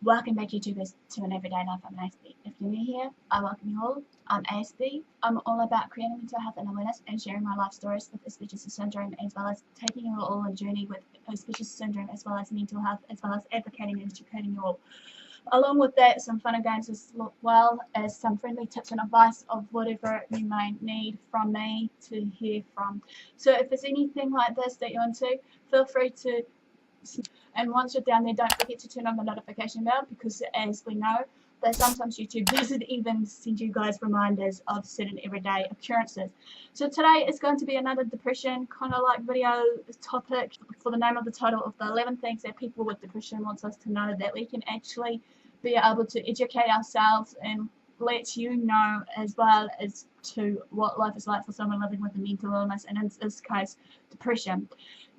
Welcome back YouTubers to an everyday life. I'm Aspie. If you're new here, I welcome you all. I'm Aspie. I'm all about creating mental health and awareness and sharing my life stories with Aspie syndrome, as well as taking you all on a journey with Aspie syndrome, as well as mental health, as well as advocating and educating you all. Along with that, some fun and games as well as some friendly tips and advice of whatever you may need from me to hear from. So if there's anything like this that you're into, feel free to. And once you're down there, don't forget to turn on the notification bell, because as we know, that sometimes YouTube doesn't even send you guys reminders of certain everyday occurrences. So today is going to be another depression kind of like video topic for the name of the title of the 11 things that people with depression wants us to know, that we can actually be able to educate ourselves and let you know, as well as to what life is like for someone living with a mental illness, and in this case, depression.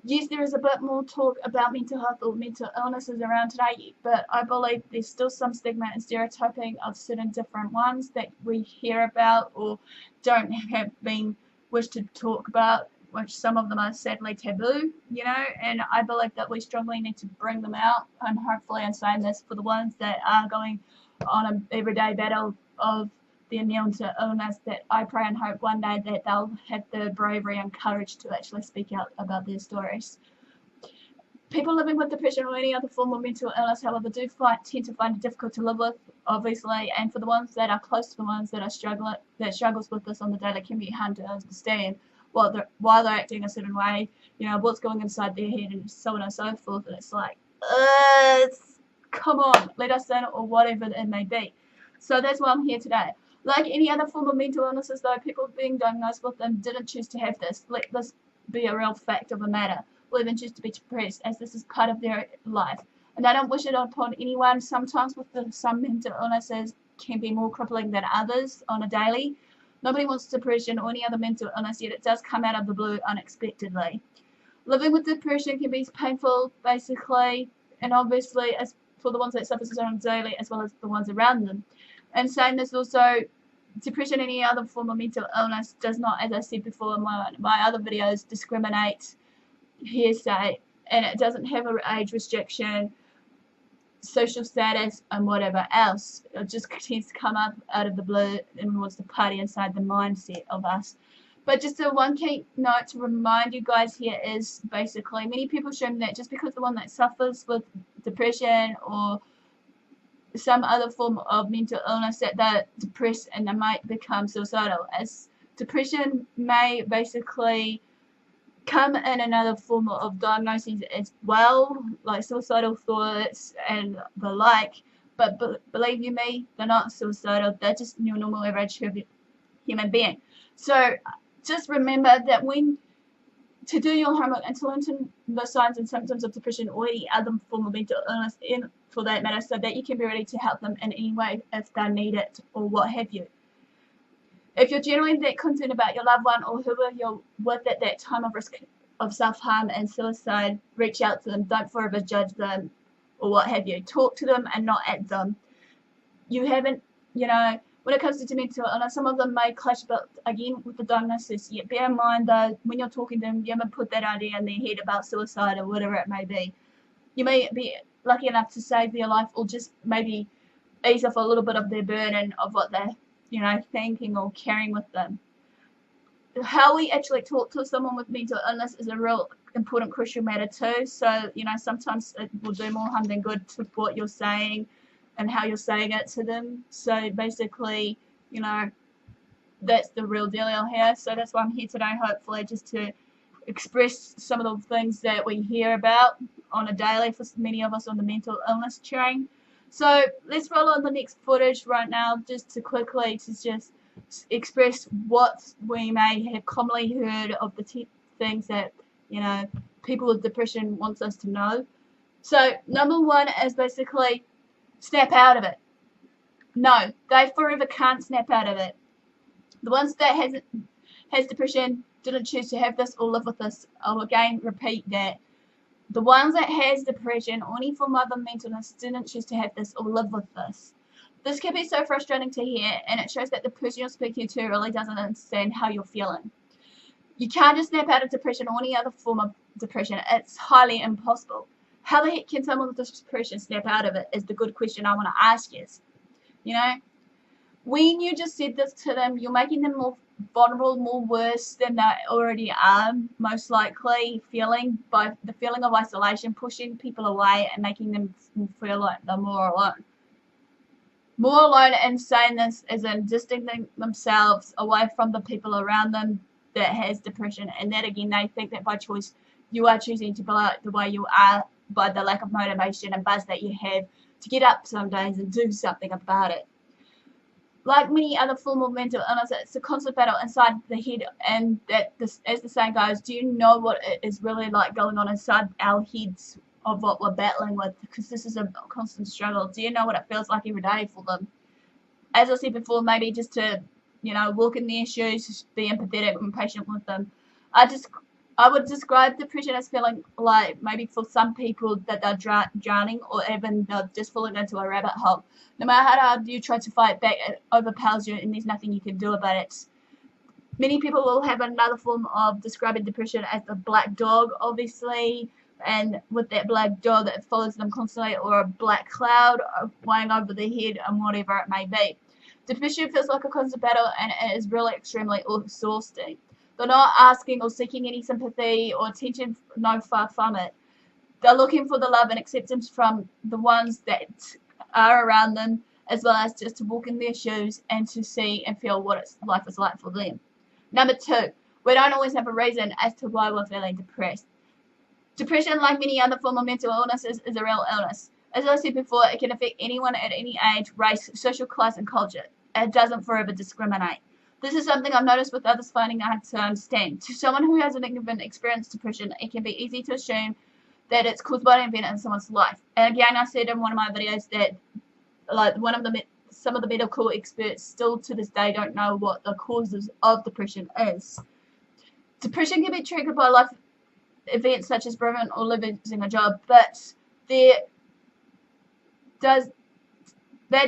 Yes, there is a bit more talk about mental health or mental illnesses around today, but I believe there's still some stigma and stereotyping of certain different ones that we hear about or don't have been wished to talk about, which some of them are sadly taboo, you know, and I believe that we strongly need to bring them out, and hopefully I'm saying this for the ones that are going on an everyday battle of their mental illness, that I pray and hope one day that they'll have the bravery and courage to actually speak out about their stories. People living with depression or any other form of mental illness, however, do tend to find it difficult to live with, obviously, and for the ones that are close to the ones that struggles with this on the daily, can be hard to understand why they're acting a certain way, you know, what's going inside their head and so on and so forth, and it's like, come on, let us in, or whatever it may be. So that's why I'm here today. Like any other form of mental illnesses, though, people being diagnosed with them didn't choose to have this. Let this be a real fact of the matter, or even choose to be depressed, as this is part of their life. And I don't wish it upon anyone. Sometimes with some mental illnesses can be more crippling than others on a daily. Nobody wants depression or any other mental illness, yet it does come out of the blue unexpectedly. Living with depression can be painful, basically, and obviously as for the ones that suffer on a daily, as well as the ones around them. And saying this also, depression, any other form of mental illness, does not, as I said before in my other videos, discriminate, hearsay, and it doesn't have an age restriction, social status, and whatever else. It just tends to come up out of the blue and wants to party inside the mindset of us. But just a one key note to remind you guys here is basically, many people assume that just because the one that suffers with depression or some other form of mental illness that they're depressed and they might become suicidal, as depression may basically come in another form of diagnosis as well, like suicidal thoughts and the like, but believe you me, they're not suicidal, they're just your normal average human being. So just remember that to do your homework and to learn the signs and symptoms of depression or any other form of mental illness, for that matter, so that you can be ready to help them in any way if they need it or what have you. If you're genuinely that concerned about your loved one or whoever you're with at that time of risk of self-harm and suicide, reach out to them. Don't forever judge them or what have you. Talk to them and not at them. You haven't, you know, when it comes to mental illness, some of them may clash, but again, with the diagnosis, yet bear in mind though, when you're talking to them, you haven't put that idea in their head about suicide or whatever it may be. You may be lucky enough to save their life, or just maybe ease off a little bit of their burden of what they're, you know, thinking or carrying with them. How we actually talk to someone with mental illness is a real important, crucial matter too. So, you know, sometimes it will do more harm than good to what you're saying and how you're saying it to them. So basically, you know, that's the real deal here. So that's why I'm here today, hopefully, just to express some of the things that we hear about on a daily for many of us on the mental illness train. So let's roll on the next footage right now, just to quickly just express what we may have commonly heard of the things that, you know, people with depression wants us to know. So number one is basically snap out of it. No, they forever can't snap out of it. The ones that has depression didn't choose to have this or live with this. I'll again repeat that. The ones that has depression or any form of other mental illness didn't choose to have this or live with this. This can be so frustrating to hear, and it shows that the person you're speaking to really doesn't understand how you're feeling. You can't just snap out of depression or any other form of depression. It's highly impossible. How the heck can someone with depression snap out of it is the good question I want to ask you. You know, when you just said this to them, you're making them more vulnerable, more worse than they already are, most likely feeling, by the feeling of isolation, pushing people away and making them feel like they're more alone. More alone, and saying this is in distancing themselves away from the people around them that has depression, and that again, they think that by choice you are choosing to be like the way you are by the lack of motivation and buzz that you have to get up some days and do something about it. Like many other forms of mental illness, it's a constant battle inside the head, and that this, as the saying goes, do you know what it is really like going on inside our heads of what we're battling with? Because this is a constant struggle. Do you know what it feels like every day for them? As I said before, maybe just to, you know, walk in their shoes, be empathetic and patient with them. I would describe depression as feeling like maybe for some people that they're drowning, or even they're just falling into a rabbit hole. No matter how hard you try to fight back, it overpowers you and there's nothing you can do about it. Many people will have another form of describing depression as the black dog, obviously, and with that black dog that follows them constantly, or a black cloud weighing over their head, and whatever it may be. Depression feels like a constant battle, and it is really extremely exhausting. They're not asking or seeking any sympathy or attention, no, far from it. They're looking for the love and acceptance from the ones that are around them, as well as just to walk in their shoes and to see and feel what life is like for them. Number 2, we don't always have a reason as to why we're feeling depressed. Depression, like many other forms of mental illnesses, is a real illness. As I said before, it can affect anyone at any age, race, social class, and culture. It doesn't forever discriminate. This is something I've noticed with others finding it hard to understand. To someone who hasn't even experienced depression, it can be easy to assume that it's caused by an event in someone's life. And again, I said in one of my videos that some of the medical experts still to this day don't know what the causes of depression is. Depression can be triggered by life events such as bereavement or losing a job, but that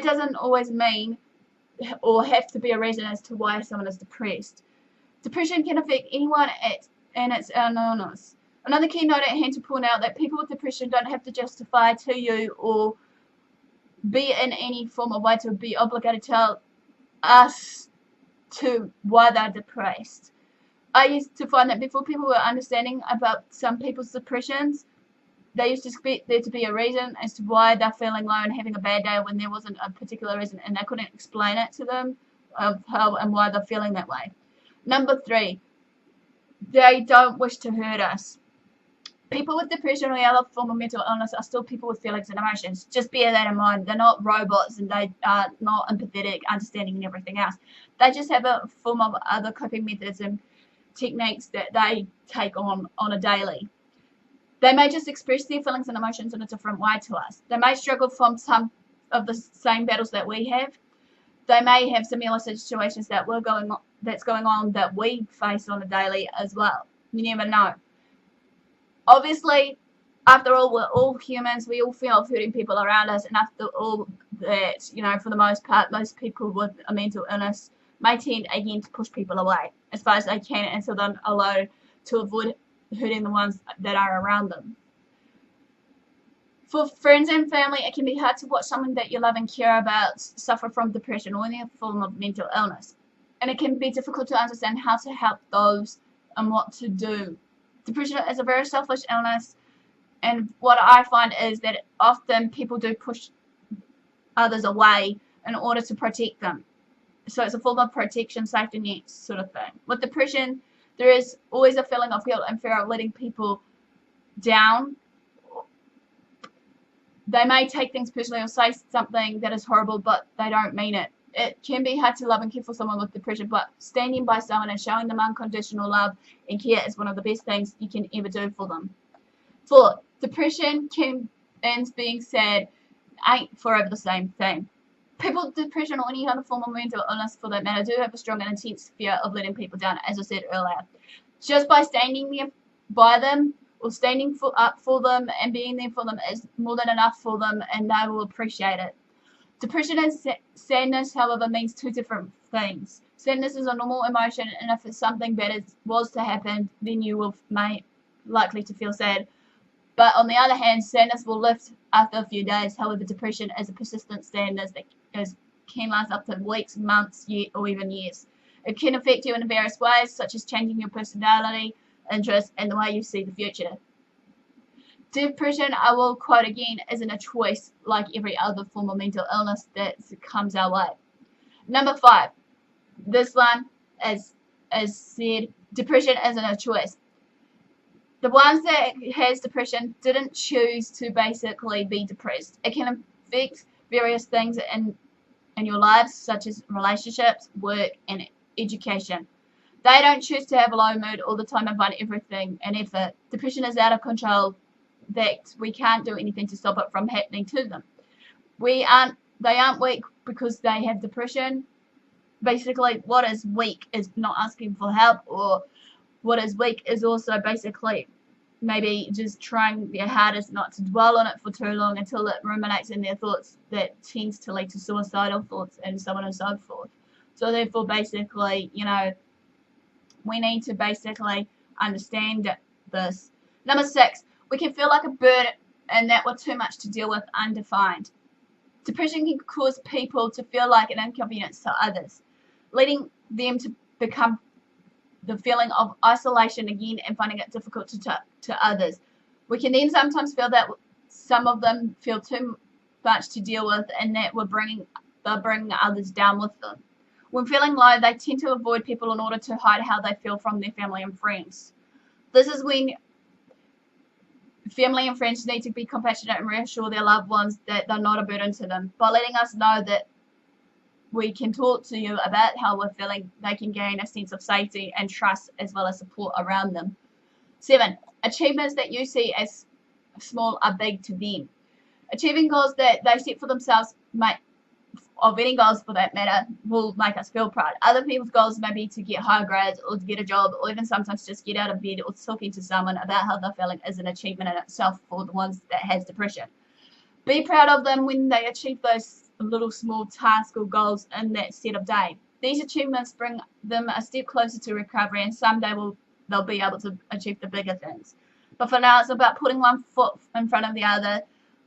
doesn't always mean or have to be a reason as to why someone is depressed. Depression can affect anyone and it's an illness. Another key note at hand to point out that people with depression don't have to justify to you or be in any form of way to be obligated to tell us to why they're depressed. I used to find that before people were understanding about some people's depressions, they used to expect there to be a reason as to why they're feeling low and having a bad day when there wasn't a particular reason, and they couldn't explain it to them of how and why they're feeling that way. Number 3, they don't wish to hurt us. People with depression or any other form of mental illness are still people with feelings and emotions. Just bear that in mind. They're not robots, and they are not empathetic, understanding, and everything else. They just have a form of other coping methods and techniques that they take on a daily. They may just express their feelings and emotions in a different way to us. They may struggle from some of the same battles that we have. They may have similar situations that's going on that we face on a daily as well. You never know. Obviously, after all, we're all humans. We all feel hurting people around us, and after all that, you know, for the most part, most people with a mental illness may tend again to push people away as far as they can until they're alone, to avoid hurting the ones that are around them. For friends and family, it can be hard to watch someone that you love and care about suffer from depression or any form of mental illness. And it can be difficult to understand how to help those and what to do. Depression is a very selfish illness, and what I find is that often people do push others away in order to protect them. So it's a form of protection, safety net sort of thing. With depression, there is always a feeling of guilt and fear of letting people down. They may take things personally or say something that is horrible, but they don't mean it. It can be hard to love and care for someone with depression, but standing by someone and showing them unconditional love and care is one of the best things you can ever do for them. 4, depression and being sad ain't forever the same thing. People with depression or any other form of mental illness for that matter do have a strong and intense fear of letting people down, as I said earlier. Just by standing there by them or standing up for them and being there for them is more than enough for them, and they will appreciate it. Depression and sadness, however, means 2 different things. Sadness is a normal emotion, and if it's something bad was to happen, then you will likely to feel sad. But on the other hand, sadness will lift after a few days. However, depression is a persistent sadness that can last up to weeks, months, or even years. It can affect you in various ways, such as changing your personality, interests, and the way you see the future. Depression, I will quote again, isn't a choice like every other form of mental illness that comes our way. Number 5. This one, as said, depression isn't a choice. The ones that has depression didn't choose to basically be depressed. It can affect various things in your lives, such as relationships, work, and education. They don't choose to have a low mood all the time and find everything and effort. Depression is out of control, that we can't do anything to stop it from happening to them. They aren't weak because they have depression. Basically, what is weak is not asking for help, or what is weak is also basically maybe just trying their hardest not to dwell on it for too long until it ruminates in their thoughts, that tends to lead to suicidal thoughts and so on and so forth. So therefore, basically, we need to basically understand this. Number 6, we can feel like a burden and that we're too much to deal with, undefined. Depression can cause people to feel like an inconvenience to others, leading them to become the feeling of isolation again and finding it difficult to others. We can then sometimes feel that some of them feel too much to deal with and that they're bringing others down with them. When feeling low, they tend to avoid people in order to hide how they feel from their family and friends. This is when family and friends need to be compassionate and reassure their loved ones that they're not a burden to them. By letting us know that we can talk to you about how we're feeling, they can gain a sense of safety and trust as well as support around them. 7. Achievements that you see as small are big to them. Achieving goals that they set for themselves, of any goals for that matter, will make us feel proud. Other people's goals may be to get higher grades or to get a job, or even sometimes just get out of bed or talking to someone about how they're feeling is an achievement in itself for the ones that has depression. Be proud of them when they achieve those little small tasks or goals in that set of day. These achievements bring them a step closer to recovery, and someday they'll be able to achieve the bigger things. But for now, it's about putting one foot in front of the other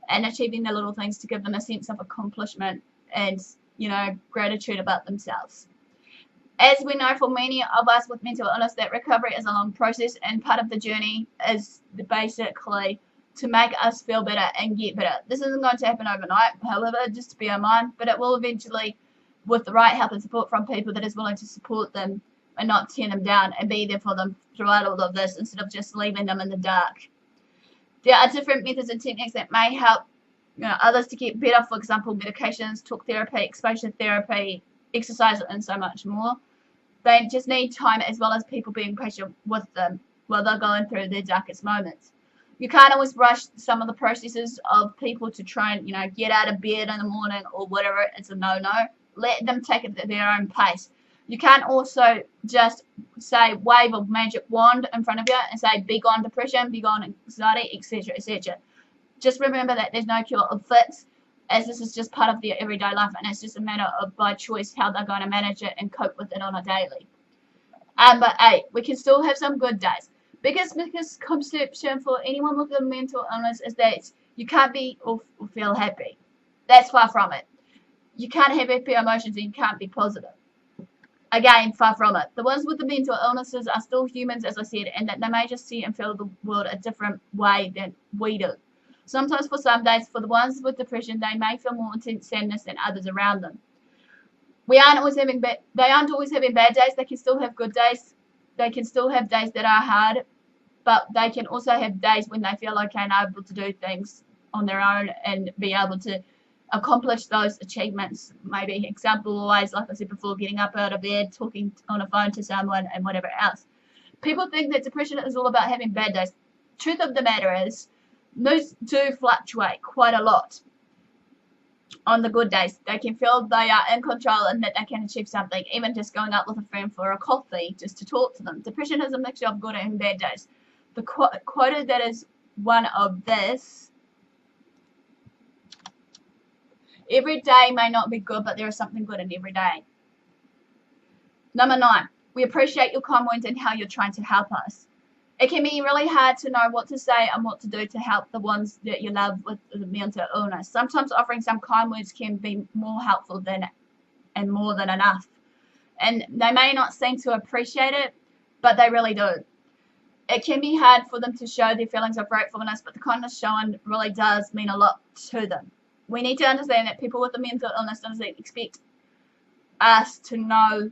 and achieving the little things to give them a sense of accomplishment and gratitude about themselves. As we know, for many of us with mental illness, that recovery is a long process, and part of the journey is basically to make us feel better and get better. This isn't going to happen overnight, however, just to bear in mind, but it will eventually, with the right help and support from people that is willing to support them and not tear them down and be there for them throughout all of this instead of just leaving them in the dark. There are different methods and techniques that may help others to get better, for example, medications, talk therapy, exposure therapy, exercise, and so much more. They just need time as well as people being patient with them while they're going through their darkest moments. You can't always rush some of the processes of people to try and, get out of bed in the morning or whatever. It's a no-no. Let them take it at their own pace. You can't also just wave a magic wand in front of you and say, be gone depression, be gone anxiety, etc., etc. Just remember that there's no cure or fix, as this is just part of their everyday life, and it's just a matter of by choice how they're going to manage it and cope with it on a daily. Number 8, we can still have some good days. Biggest misconception for anyone with a mental illness is that you can't be or feel happy. That's far from it. You can't have happy emotions and you can't be positive. Again, far from it. The ones with the mental illnesses are still humans, as I said, and that they may just see and feel the world a different way than we do. Sometimes for some days, for the ones with depression, they may feel more intense sadness than others around them. They aren't always having bad days. They can still have good days. They can still have days that are hard, but they can also have days when they feel okay and able to do things on their own and be able to accomplish those achievements. Maybe example-wise, like I said before, getting up out of bed, talking on a phone to someone, and whatever else. People think that depression is all about having bad days. Truth of the matter is, moods do fluctuate quite a lot. On the good days, they can feel they are in control and that they can achieve something, even just going out with a friend for a coffee just to talk to them. Depression is a mixture of good and bad days. The quoted that is one of this: every day may not be good, but there is something good in every day. Number 9, we appreciate your kind words and how you're trying to help us. It can be really hard to know what to say and what to do to help the ones that you love with the mental illness. Sometimes offering some kind words can be more helpful than and more than enough. And they may not seem to appreciate it, but they really do. It can be hard for them to show their feelings of gratefulness, but the kindness shown really does mean a lot to them. We need to understand that people with a mental illness don't expect us to know,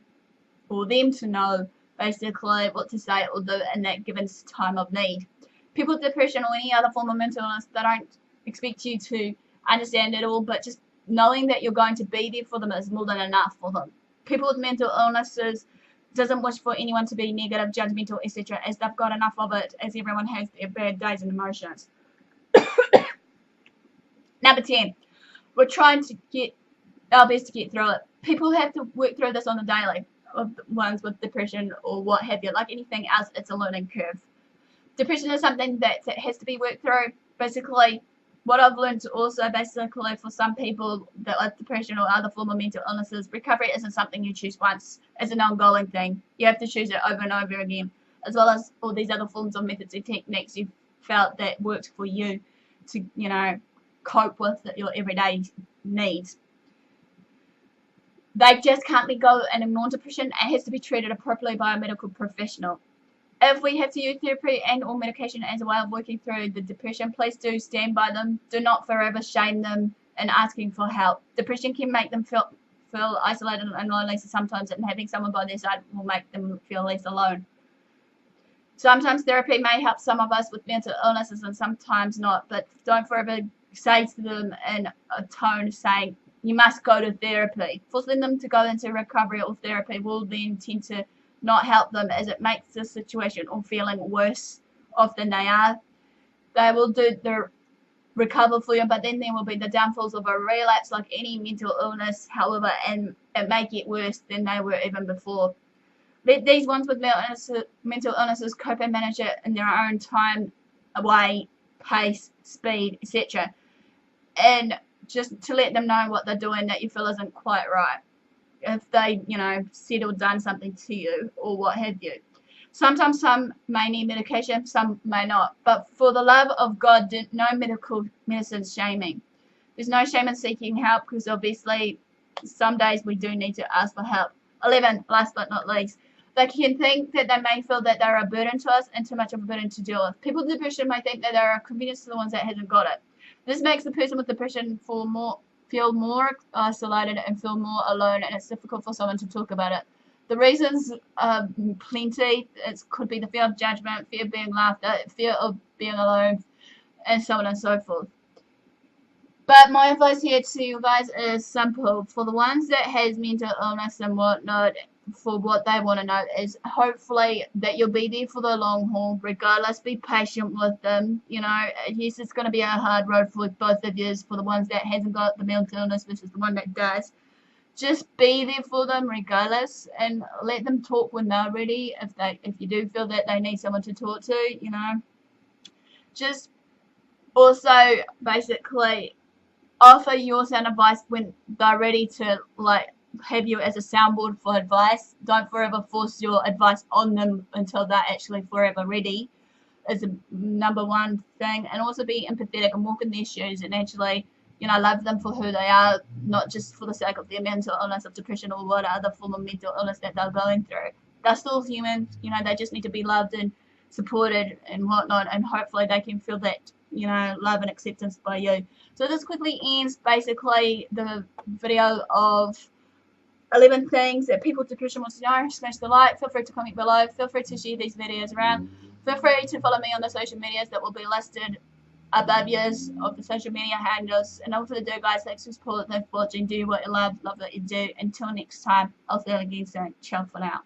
or them to know, basically what to say or do in that given time of need. People with depression or any other form of mental illness, they don't expect you to understand it all, but just knowing that you're going to be there for them is more than enough for them. People with mental illnesses doesn't wish for anyone to be negative, judgmental, etc., as they've got enough of it, as everyone has their bad days and emotions. Number 10, we're trying to get our best to get through it. People have to work through this on the daily, of the ones with depression or what have you. Like anything else, it's a learning curve. Depression is something that has to be worked through. Basically, what I've learned also, basically, for some people that have depression or other form of mental illnesses, recovery isn't something you choose once. It's an ongoing thing. You have to choose it over and over again, as well as all these other forms of methods and techniques you felt that worked for you to, cope with your everyday needs. They just can't let go and ignore depression. It has to be treated appropriately by a medical professional. If we have to use therapy and or medication as a way of working through the depression, please do stand by them. Do not forever shame them in asking for help. Depression can make them feel isolated and lonely sometimes, and having someone by their side will make them feel less alone. Sometimes therapy may help some of us with mental illnesses and sometimes not, but don't forever say to them in a tone saying, you must go to therapy. Forcing them to go into recovery or therapy will then tend to not help them, as it makes the situation or feeling worse off than they are. They will do the recover for you, but then there will be the downfalls of a relapse like any mental illness, however, and it may get worse than they were even before. Let these ones with mental illnesses cope and manage it in their own time, way, pace, speed, etc. And just to let them know what they're doing that you feel isn't quite right. If they, said or done something to you or what have you. Sometimes some may need medication, some may not. But for the love of God, no medicine shaming. There's no shame in seeking help, because obviously some days we do need to ask for help. 11, last but not least, they can think that they may feel that they're a burden to us and too much of a burden to deal with. People with depression may think that they're a convenience to the ones that hasn't got it. This makes the person with depression feel more isolated and feel more alone, and it's difficult for someone to talk about it. The reasons are plenty. It could be the fear of judgment, fear of being laughed at, fear of being alone, and so on and so forth. But my advice here to you guys is simple. For the ones that has mental illness and whatnot, for what they want to know is hopefully that you'll be there for the long haul. Regardless, be patient with them. Yes, it's going to be a hard road for both of you, for the ones that hasn't got the mental illness versus the one that does. Just be there for them regardless, and let them talk when they're ready. If you do feel that they need someone to talk to, just also basically offer your sound advice when they're ready to have you as a soundboard for advice. Don't forever force your advice on them until they're actually forever ready. Is the number one thing. And also be empathetic and walk in their shoes and actually love them for who they are, not just for the sake of their mental illness of depression or what other form of mental illness that they're going through. They're still human. They just need to be loved and supported and whatnot, and hopefully they can feel that love and acceptance by you. So this quickly ends basically the video of 11 things that people with depression want to know. Smash the like, feel free to comment below, feel free to share these videos around, feel free to follow me on the social medias that will be listed above yours of the social media handles. And all for the do, guys, thanks for support, thanks for watching, do what you love what you do. Until next time, I'll see you again soon. Ciao for now.